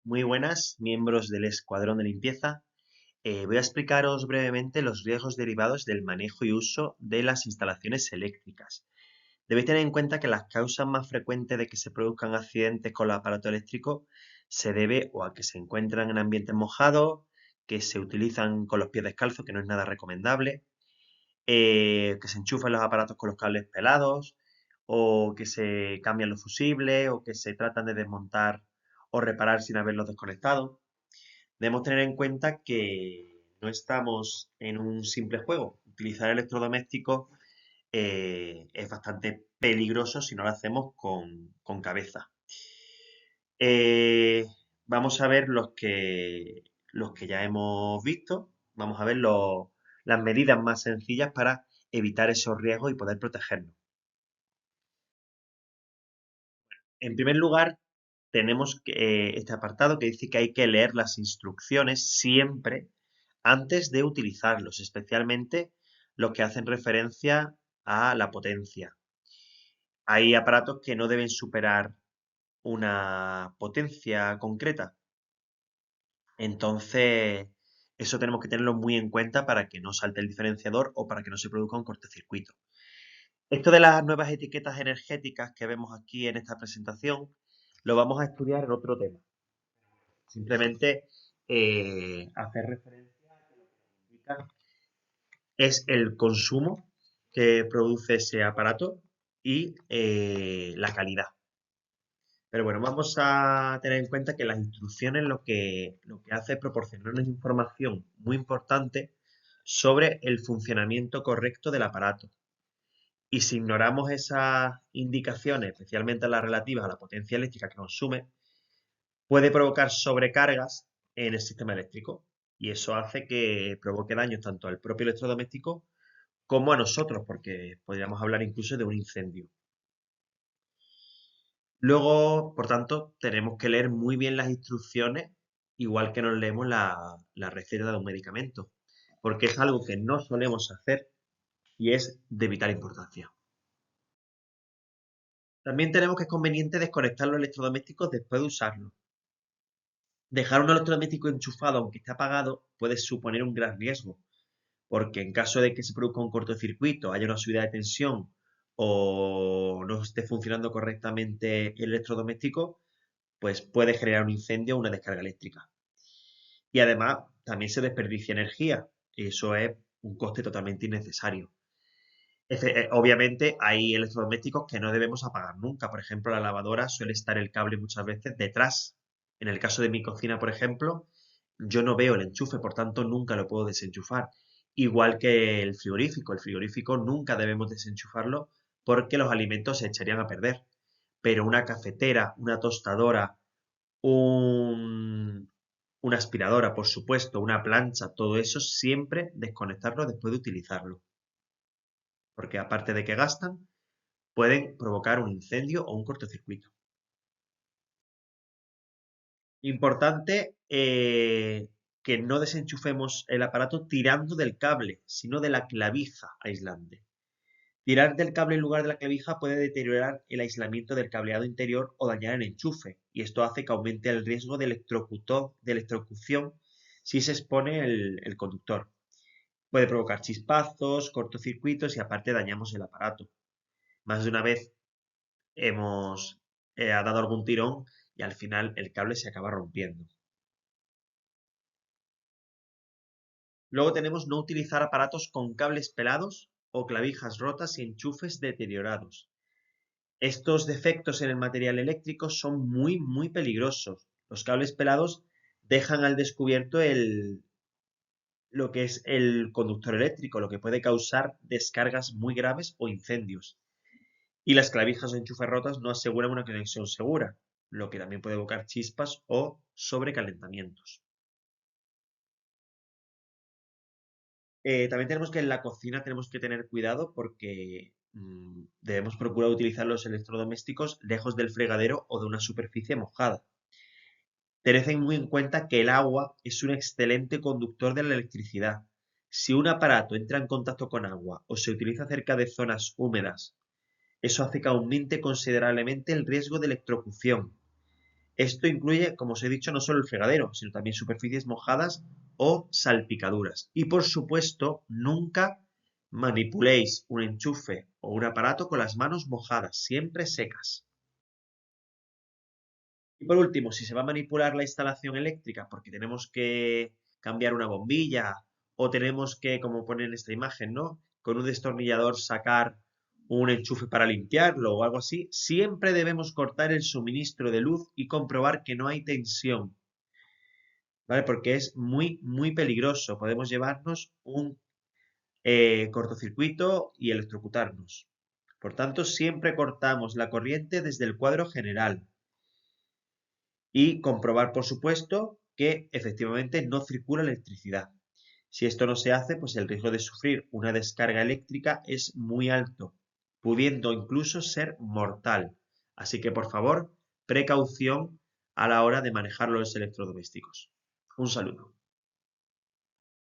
Muy buenas, miembros del Escuadrón de Limpieza. Voy a explicaros brevemente los riesgos derivados del manejo y uso de las instalaciones eléctricas. Debéis tener en cuenta que las causas más frecuentes de que se produzcan accidentes con el aparato eléctrico se debe o a que se encuentran en ambientes mojados, que se utilizan con los pies descalzos, que no es nada recomendable, que se enchufan los aparatos con los cables pelados, o que se cambian los fusibles, o que se tratan de desmontar o reparar sin haberlos desconectado. Debemos tener en cuenta que no estamos en un simple juego. Utilizar electrodomésticos es bastante peligroso si no lo hacemos con cabeza. Eh, Vamos a ver los que ya hemos visto. Vamos a ver las medidas más sencillas para evitar esos riesgos y poder protegernos. En primer lugar, tenemos este apartado que dice que hay que leer las instrucciones siempre antes de utilizarlos, especialmente los que hacen referencia a la potencia. Hay aparatos que no deben superar una potencia concreta. Entonces, eso tenemos que tenerlo muy en cuenta para que no salte el diferenciador o para que no se produzca un cortocircuito. Esto de las nuevas etiquetas energéticas que vemos aquí en esta presentación, lo vamos a estudiar en otro tema. Simplemente hacer referencia a que lo que indica es el consumo que produce ese aparato y la calidad. Pero bueno, vamos a tener en cuenta que las instrucciones lo que hace es proporcionarnos información muy importante sobre el funcionamiento correcto del aparato. Y si ignoramos esas indicaciones, especialmente las relativas a la potencia eléctrica que consume, puede provocar sobrecargas en el sistema eléctrico. Y eso hace que provoque daños tanto al propio electrodoméstico como a nosotros, porque podríamos hablar incluso de un incendio. Luego, por tanto, tenemos que leer muy bien las instrucciones, igual que nos leemos la receta de un medicamento, porque es algo que no solemos hacer y es de vital importancia. También tenemos que es conveniente desconectar los electrodomésticos después de usarlos. Dejar un electrodoméstico enchufado aunque esté apagado puede suponer un gran riesgo, porque en caso de que se produzca un cortocircuito, haya una subida de tensión o no esté funcionando correctamente el electrodoméstico, pues puede generar un incendio o una descarga eléctrica. Y además también se desperdicia energía. Eso es un coste totalmente innecesario. Obviamente hay electrodomésticos que no debemos apagar nunca. Por ejemplo, la lavadora suele estar el cable muchas veces detrás. En el caso de mi cocina, por ejemplo, yo no veo el enchufe, por tanto nunca lo puedo desenchufar. Igual que el frigorífico. El frigorífico nunca debemos desenchufarlo porque los alimentos se echarían a perder. Pero una cafetera, una tostadora, un, una aspiradora, por supuesto, una plancha, todo eso siempre desconectarlo después de utilizarlo. Porque aparte de que gastan, pueden provocar un incendio o un cortocircuito. Importante que no desenchufemos el aparato tirando del cable, sino de la clavija aislante. Tirar del cable en lugar de la clavija puede deteriorar el aislamiento del cableado interior o dañar el enchufe, y esto hace que aumente el riesgo de electrocución si se expone el conductor. Puede provocar chispazos, cortocircuitos y aparte dañamos el aparato. Más de una vez hemos ha dado algún tirón y al final el cable se acaba rompiendo. Luego tenemos no utilizar aparatos con cables pelados o clavijas rotas y enchufes deteriorados. Estos defectos en el material eléctrico son muy peligrosos. Los cables pelados dejan al descubierto lo que es el conductor eléctrico, lo que puede causar descargas muy graves o incendios. Y las clavijas o enchufes rotas no aseguran una conexión segura, lo que también puede provocar chispas o sobrecalentamientos. También tenemos que en la cocina tenemos que tener cuidado porque debemos procurar utilizar los electrodomésticos lejos del fregadero o de una superficie mojada. Tened muy en cuenta que el agua es un excelente conductor de la electricidad. Si un aparato entra en contacto con agua o se utiliza cerca de zonas húmedas, eso hace que aumente considerablemente el riesgo de electrocución. Esto incluye, como os he dicho, no solo el fregadero, sino también superficies mojadas o salpicaduras. Y por supuesto, nunca manipuléis un enchufe o un aparato con las manos mojadas, siempre secas. Y por último, si se va a manipular la instalación eléctrica porque tenemos que cambiar una bombilla o tenemos que, como pone en esta imagen, ¿no? Con un destornillador sacar un enchufe para limpiarlo o algo así, siempre debemos cortar el suministro de luz y comprobar que no hay tensión, ¿vale? Porque es muy peligroso. Podemos llevarnos un cortocircuito y electrocutarnos. Por tanto, siempre cortamos la corriente desde el cuadro general y comprobar, por supuesto, que efectivamente no circula electricidad. Si esto no se hace, pues el riesgo de sufrir una descarga eléctrica es muy alto, pudiendo incluso ser mortal. Así que, por favor, precaución a la hora de manejar los electrodomésticos. Un saludo.